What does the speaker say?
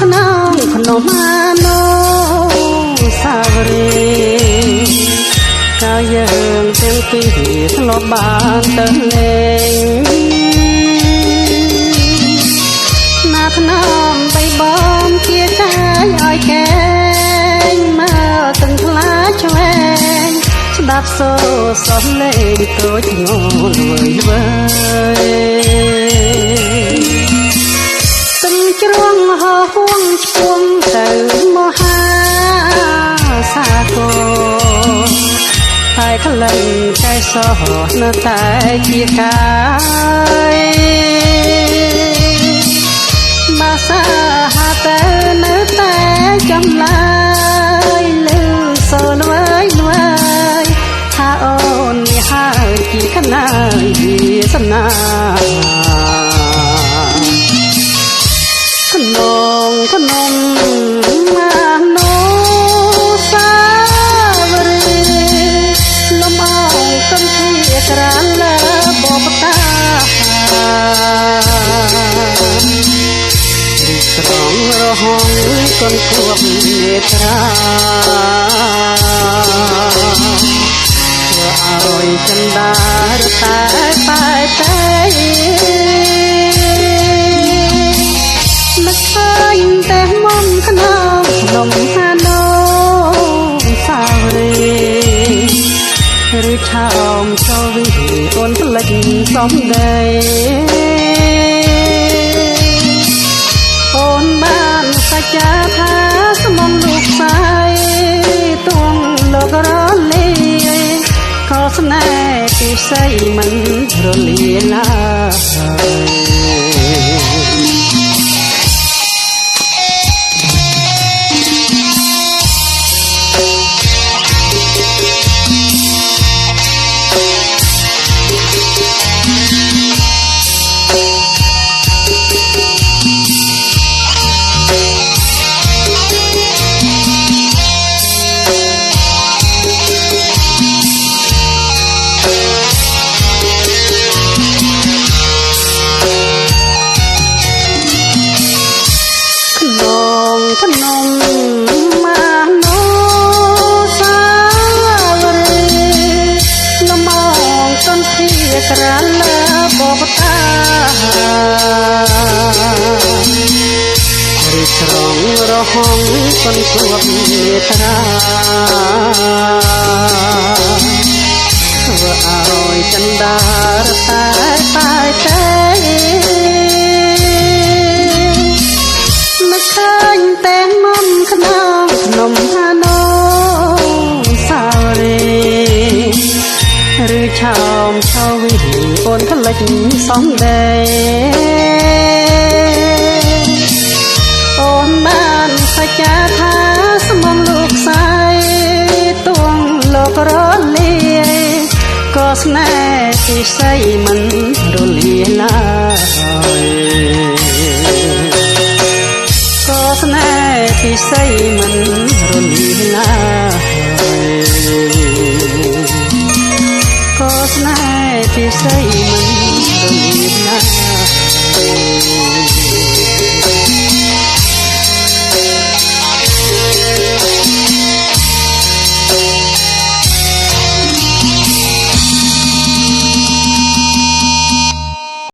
ខ្នងភ្នំអាណូសាវរីកាយយើងទាំងពីរធ្លាប់បានទៅលេងណាថ្នមបីបំជាកាយឲ្យកែងមើលទាំងថ្លាឆ្វេងស្ដាប់សូរសំឡេងតូចងល់វើយទឹកជ្រងហោះហួងឆ្ពោះទៅមហាសាគរតែក្លិនកែសោះនៅតែជាកាយបាសាហាទៅនៅតែចំឡាយលឺសូនវើយវើយថាអូននេះហើយជាកណាយវាសនាខ្នងភ្នំអាណូសាវរីលំអងកំភៀក្រានលើបបតាស្រងរហងកូនគួបនេត្រាធ្វើឲ្យចិន្តារតែបែកតែនឹកឃើញតែមុំខ្នងភ្នំអាណូសាវរីឬឆោមចូលវិអូនផ្លេចសំដីអូនបានសច្ចាថាស្មុំลูกស្រីទួងលោករលាយក៏ស្នេហ៍ពិសីមិនរលាឡើភ្នំអាណូសាវរីលំអងកូនភៀក្រានលើបបតារីស្រងរហងកូនគួបនេត្រាធ្វើឲ្យចិន្តារតែបែកតែនឹកឃើញតែមុំខ្នងភ្នំអាណូសាវរីឬឆោមឆោវិអូនផ្លេចសំដីអូនបានសច្ចាថាស្មុំลูกស្រីទួងលោករលាយក៏ស្នេហ៍ពិសីមិនរលាឡើយស្នេហ៍ពិសីមិនរលាឡើយក៏ស្នេហ៍ពិសីមិនរលាឡើយ